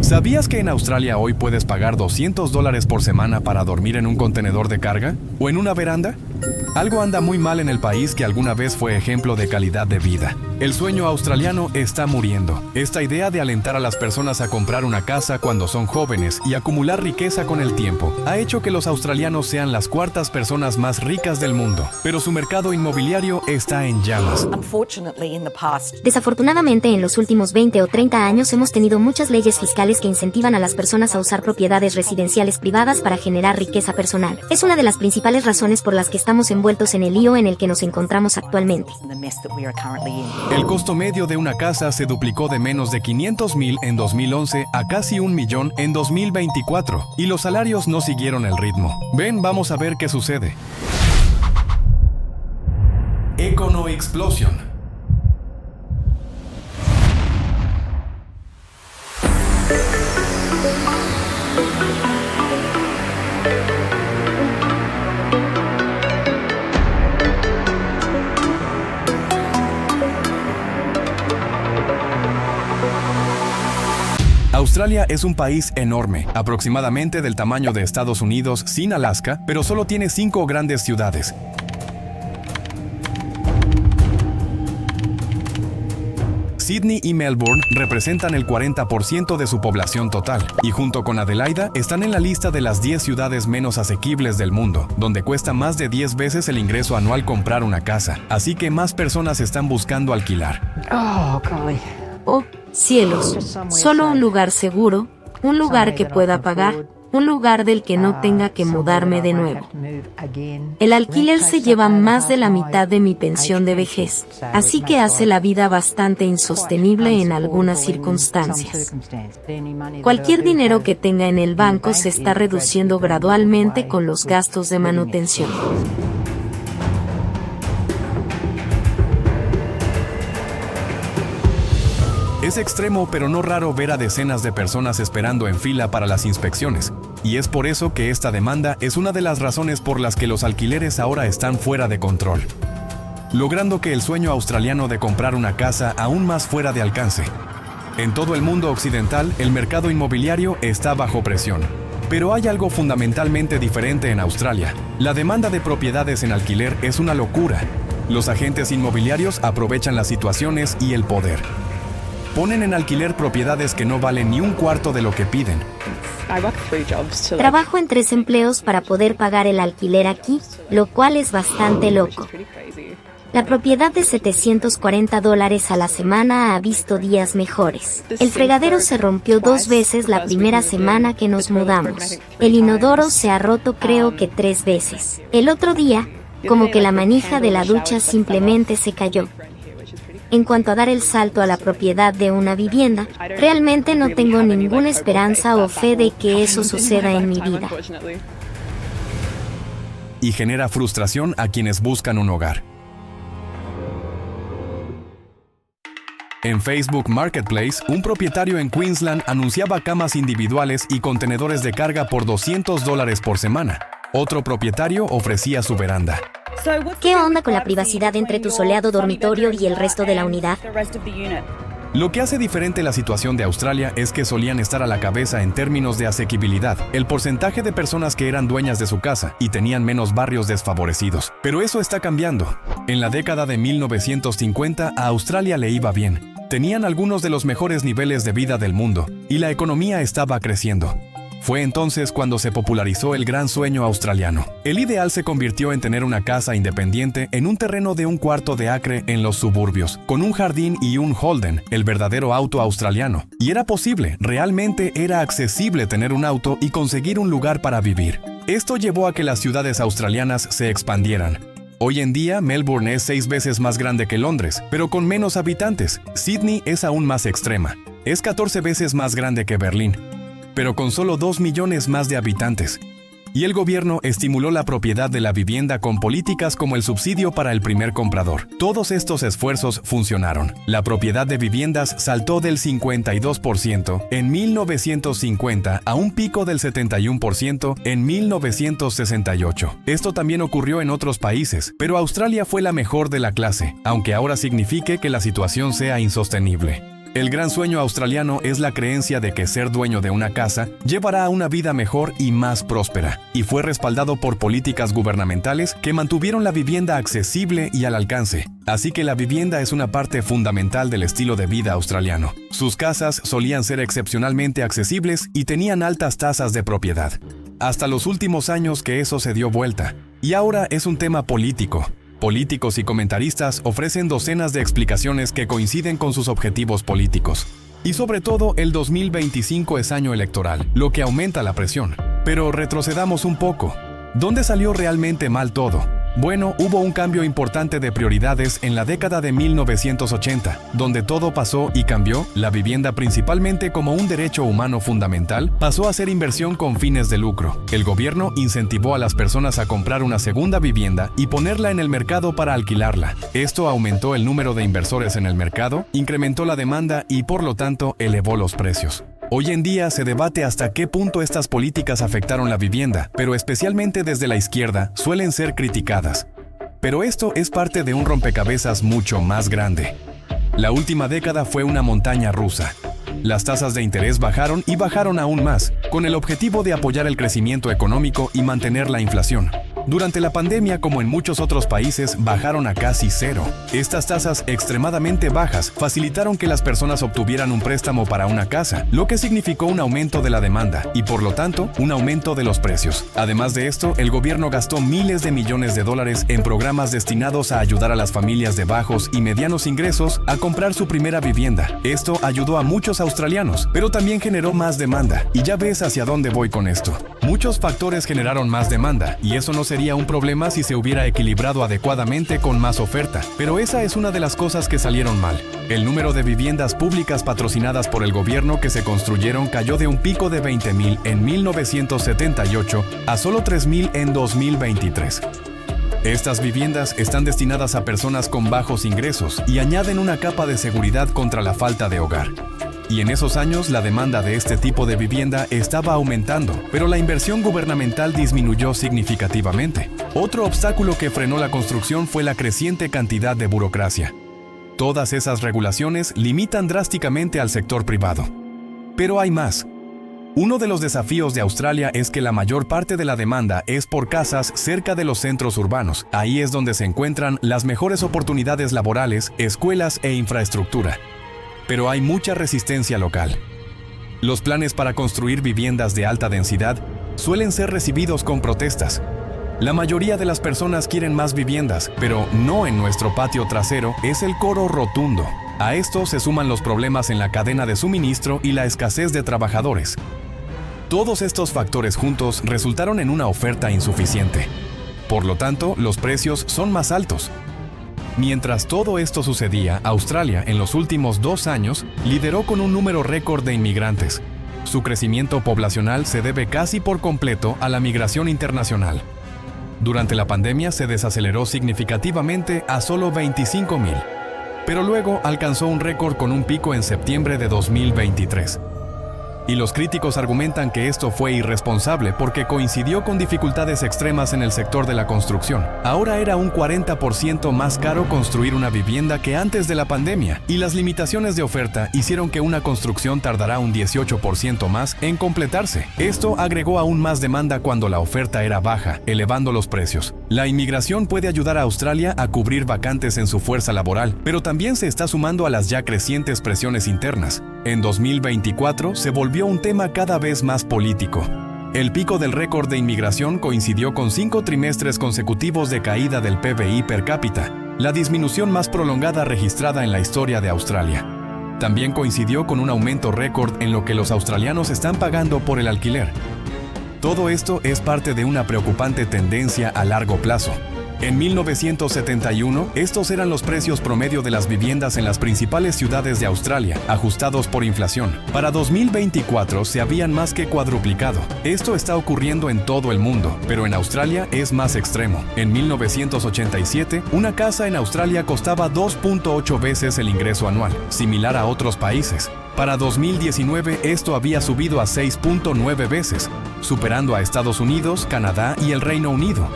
¿Sabías que en Australia hoy puedes pagar $200 por semana para dormir en un contenedor de carga? ¿O en una veranda? Algo anda muy mal en el país que alguna vez fue ejemplo de calidad de vida. El sueño australiano está muriendo. Esta idea de alentar a las personas a comprar una casa cuando son jóvenes y acumular riqueza con el tiempo ha hecho que los australianos sean las cuartas personas más ricas del mundo. Pero su mercado inmobiliario está en llamas. Desafortunadamente, en los últimos 20 o 30 años hemos tenido muchas leyes fiscales que incentivan a las personas a usar propiedades residenciales privadas para generar riqueza personal. Es una de las principales razones por las que estamos envueltos en el lío en el que nos encontramos actualmente. El costo medio de una casa se duplicó de menos de $500,000 en 2011 a casi $1 millón en 2024, y los salarios no siguieron el ritmo. Ven, vamos a ver qué sucede. Econo Explosion. Australia es un país enorme, aproximadamente del tamaño de Estados Unidos sin Alaska, pero solo tiene 5 grandes ciudades. Sydney y Melbourne representan el 40% de su población total, y junto con Adelaida están en la lista de las 10 ciudades menos asequibles del mundo, donde cuesta más de 10 veces el ingreso anual comprar una casa, así que más personas están buscando alquilar. Oh, cielos, solo un lugar seguro, un lugar que pueda pagar, un lugar del que no tenga que mudarme de nuevo. El alquiler se lleva más de la mitad de mi pensión de vejez, así que hace la vida bastante insostenible en algunas circunstancias. Cualquier dinero que tenga en el banco se está reduciendo gradualmente con los gastos de manutención. Es extremo, pero no raro ver a decenas de personas esperando en fila para las inspecciones, y es por eso que esta demanda es una de las razones por las que los alquileres ahora están fuera de control, logrando que el sueño australiano de comprar una casa aún más fuera de alcance. En todo el mundo occidental, el mercado inmobiliario está bajo presión. Pero hay algo fundamentalmente diferente en Australia. La demanda de propiedades en alquiler es una locura. Los agentes inmobiliarios aprovechan las situaciones y el poder. Ponen en alquiler propiedades que no valen ni un cuarto de lo que piden. Trabajo en 3 empleos para poder pagar el alquiler aquí, lo cual es bastante loco. La propiedad de $740 a la semana ha visto días mejores. El fregadero se rompió 2 veces la primera semana que nos mudamos. El inodoro se ha roto creo que 3 veces. El otro día, como que la manija de la ducha simplemente se cayó. En cuanto a dar el salto a la propiedad de una vivienda, realmente no tengo ninguna esperanza o fe de que eso suceda en mi vida. Y genera frustración a quienes buscan un hogar. En Facebook Marketplace, un propietario en Queensland anunciaba camas individuales y contenedores de carga por $200 por semana. Otro propietario ofrecía su veranda. ¿Qué onda con la privacidad entre tu soleado dormitorio y el resto de la unidad? Lo que hace diferente la situación de Australia es que solían estar a la cabeza en términos de asequibilidad, el porcentaje de personas que eran dueñas de su casa y tenían menos barrios desfavorecidos. Pero eso está cambiando. En la década de 1950 a Australia le iba bien. Tenían algunos de los mejores niveles de vida del mundo y la economía estaba creciendo. Fue entonces cuando se popularizó el gran sueño australiano. El ideal se convirtió en tener una casa independiente en un terreno de 1/4 de acre en los suburbios, con un jardín y un Holden, el verdadero auto australiano. Y era posible, realmente era accesible tener un auto y conseguir un lugar para vivir. Esto llevó a que las ciudades australianas se expandieran. Hoy en día, Melbourne es 6 veces más grande que Londres, pero con menos habitantes. Sydney es aún más extrema. Es 14 veces más grande que Berlín, pero con solo 2 millones más de habitantes. Y el gobierno estimuló la propiedad de la vivienda con políticas como el subsidio para el primer comprador. Todos estos esfuerzos funcionaron. La propiedad de viviendas saltó del 52% en 1950 a un pico del 71% en 1968. Esto también ocurrió en otros países, pero Australia fue la mejor de la clase, aunque ahora signifique que la situación sea insostenible. El gran sueño australiano es la creencia de que ser dueño de una casa llevará a una vida mejor y más próspera, y fue respaldado por políticas gubernamentales que mantuvieron la vivienda accesible y al alcance. Así que la vivienda es una parte fundamental del estilo de vida australiano. Sus casas solían ser excepcionalmente accesibles y tenían altas tasas de propiedad. Hasta los últimos años que eso se dio vuelta, y ahora es un tema político. Políticos y comentaristas ofrecen docenas de explicaciones que coinciden con sus objetivos políticos. Y sobre todo, el 2025 es año electoral, lo que aumenta la presión. Pero retrocedamos un poco. ¿Dónde salió realmente mal todo? Bueno, hubo un cambio importante de prioridades en la década de 1980, donde todo pasó y cambió. La vivienda, principalmente como un derecho humano fundamental, pasó a ser inversión con fines de lucro. El gobierno incentivó a las personas a comprar una segunda vivienda y ponerla en el mercado para alquilarla. Esto aumentó el número de inversores en el mercado, incrementó la demanda y, por lo tanto, elevó los precios. Hoy en día se debate hasta qué punto estas políticas afectaron la vivienda, pero especialmente desde la izquierda suelen ser criticadas. Pero esto es parte de un rompecabezas mucho más grande. La última década fue una montaña rusa. Las tasas de interés bajaron y bajaron aún más, con el objetivo de apoyar el crecimiento económico y mantener la inflación. Durante la pandemia, como en muchos otros países, bajaron a casi cero. Estas tasas extremadamente bajas facilitaron que las personas obtuvieran un préstamo para una casa, lo que significó un aumento de la demanda y, por lo tanto, un aumento de los precios. Además de esto, el gobierno gastó miles de millones de dólares en programas destinados a ayudar a las familias de bajos y medianos ingresos a comprar su primera vivienda. Esto ayudó a muchos australianos, pero también generó más demanda. Y ya ves hacia dónde voy con esto. Muchos factores generaron más demanda, y eso no sería un problema si se hubiera equilibrado adecuadamente con más oferta, pero esa es una de las cosas que salieron mal. El número de viviendas públicas patrocinadas por el gobierno que se construyeron cayó de un pico de 20,000 en 1978 a solo 3,000 en 2023. Estas viviendas están destinadas a personas con bajos ingresos y añaden una capa de seguridad contra la falta de hogar. Y en esos años la demanda de este tipo de vivienda estaba aumentando, pero la inversión gubernamental disminuyó significativamente. Otro obstáculo que frenó la construcción fue la creciente cantidad de burocracia. Todas esas regulaciones limitan drásticamente al sector privado. Pero hay más. Uno de los desafíos de Australia es que la mayor parte de la demanda es por casas cerca de los centros urbanos. Ahí es donde se encuentran las mejores oportunidades laborales, escuelas e infraestructura. Pero hay mucha resistencia local. Los planes para construir viviendas de alta densidad suelen ser recibidos con protestas. La mayoría de las personas quieren más viviendas, pero no en nuestro patio trasero, es el coro rotundo. A esto se suman los problemas en la cadena de suministro y la escasez de trabajadores. Todos estos factores juntos resultaron en una oferta insuficiente. Por lo tanto, los precios son más altos. Mientras todo esto sucedía, Australia, en los últimos 2 años, lideró con un número récord de inmigrantes. Su crecimiento poblacional se debe casi por completo a la migración internacional. Durante la pandemia se desaceleró significativamente a solo 25,000, pero luego alcanzó un récord con un pico en septiembre de 2023. Y los críticos argumentan que esto fue irresponsable porque coincidió con dificultades extremas en el sector de la construcción. Ahora era un 40% más caro construir una vivienda que antes de la pandemia, y las limitaciones de oferta hicieron que una construcción tardará un 18% más en completarse. Esto agregó aún más demanda cuando la oferta era baja, elevando los precios. La inmigración puede ayudar a Australia a cubrir vacantes en su fuerza laboral, pero también se está sumando a las ya crecientes presiones internas. En 2024 se volvió un tema cada vez más político. El pico del récord de inmigración coincidió con 5 trimestres consecutivos de caída del PBI per cápita, la disminución más prolongada registrada en la historia de Australia. También coincidió con un aumento récord en lo que los australianos están pagando por el alquiler. Todo esto es parte de una preocupante tendencia a largo plazo. En 1971, estos eran los precios promedio de las viviendas en las principales ciudades de Australia, ajustados por inflación. Para 2024 se habían más que cuadruplicado. Esto está ocurriendo en todo el mundo, pero en Australia es más extremo. En 1987, una casa en Australia costaba 2.8 veces el ingreso anual, similar a otros países. Para 2019, esto había subido a 6.9 veces, superando a Estados Unidos, Canadá y el Reino Unido.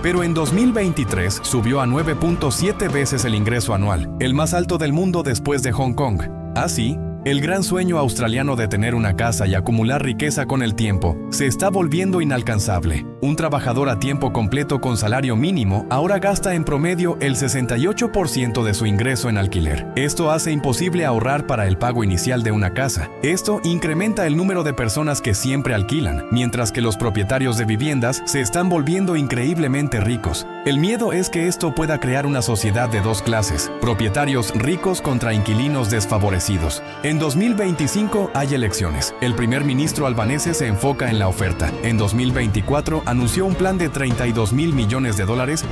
Pero en 2023 subió a 9.7 veces el ingreso anual, el más alto del mundo después de Hong Kong. Así, el gran sueño australiano de tener una casa y acumular riqueza con el tiempo se está volviendo inalcanzable. Un trabajador a tiempo completo con salario mínimo ahora gasta en promedio el 68% de su ingreso en alquiler. Esto hace imposible ahorrar para el pago inicial de una casa. Esto incrementa el número de personas que siempre alquilan, mientras que los propietarios de viviendas se están volviendo increíblemente ricos. El miedo es que esto pueda crear una sociedad de dos clases: propietarios ricos contra inquilinos desfavorecidos. En 2025 hay elecciones. El primer ministro albanese se enfoca en la oferta. En 2024 anunció un plan de $32 mil millones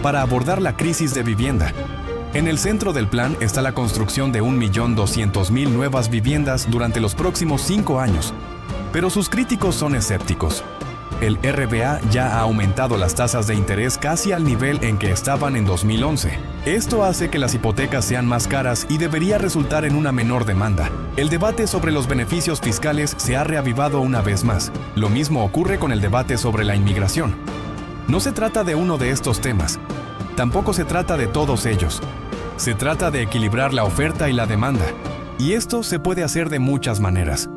para abordar la crisis de vivienda. En el centro del plan está la construcción de 1.200.000 nuevas viviendas durante los próximos 5 años. Pero sus críticos son escépticos. El RBA ya ha aumentado las tasas de interés casi al nivel en que estaban en 2011. Esto hace que las hipotecas sean más caras y debería resultar en una menor demanda. El debate sobre los beneficios fiscales se ha reavivado una vez más. Lo mismo ocurre con el debate sobre la inmigración. No se trata de uno de estos temas. Tampoco se trata de todos ellos. Se trata de equilibrar la oferta y la demanda. Y esto se puede hacer de muchas maneras.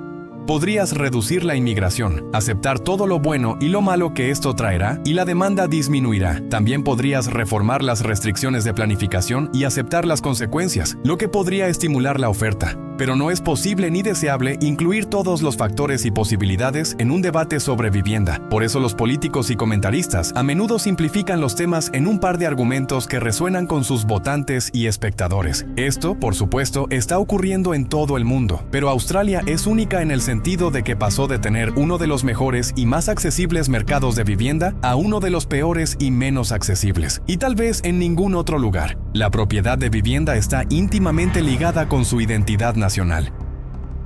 Podrías reducir la inmigración, aceptar todo lo bueno y lo malo que esto traerá, y la demanda disminuirá. También podrías reformar las restricciones de planificación y aceptar las consecuencias, lo que podría estimular la oferta. Pero no es posible ni deseable incluir todos los factores y posibilidades en un debate sobre vivienda. Por eso los políticos y comentaristas a menudo simplifican los temas en un par de argumentos que resuenan con sus votantes y espectadores. Esto, por supuesto, está ocurriendo en todo el mundo, pero Australia es única en el sentido de que pasó de tener uno de los mejores y más accesibles mercados de vivienda a uno de los peores y menos accesibles. Y tal vez en ningún otro lugar. La propiedad de vivienda está íntimamente ligada con su identidad nacional.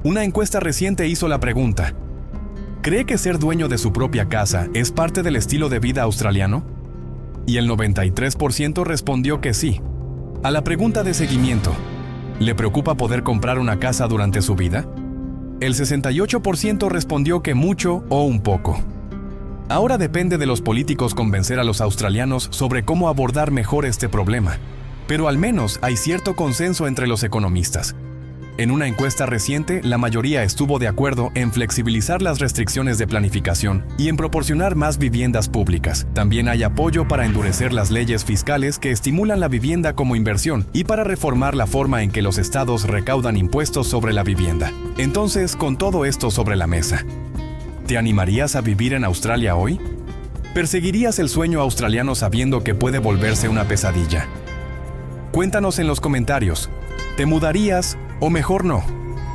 Una encuesta reciente hizo la pregunta: ¿cree que ser dueño de su propia casa es parte del estilo de vida australiano? Y el 93% respondió que sí. A la pregunta de seguimiento: ¿le preocupa poder comprar una casa durante su vida? El 68% respondió que mucho o un poco. Ahora depende de los políticos convencer a los australianos sobre cómo abordar mejor este problema. Pero al menos hay cierto consenso entre los economistas. En una encuesta reciente, la mayoría estuvo de acuerdo en flexibilizar las restricciones de planificación y en proporcionar más viviendas públicas. También hay apoyo para endurecer las leyes fiscales que estimulan la vivienda como inversión y para reformar la forma en que los estados recaudan impuestos sobre la vivienda. Entonces, con todo esto sobre la mesa, ¿te animarías a vivir en Australia hoy? ¿Perseguirías el sueño australiano sabiendo que puede volverse una pesadilla? Cuéntanos en los comentarios. ¿Te mudarías o mejor no?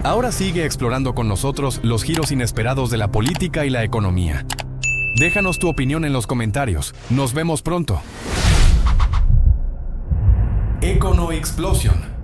Ahora sigue explorando con nosotros los giros inesperados de la política y la economía. Déjanos tu opinión en los comentarios. Nos vemos pronto. Econo Explosion.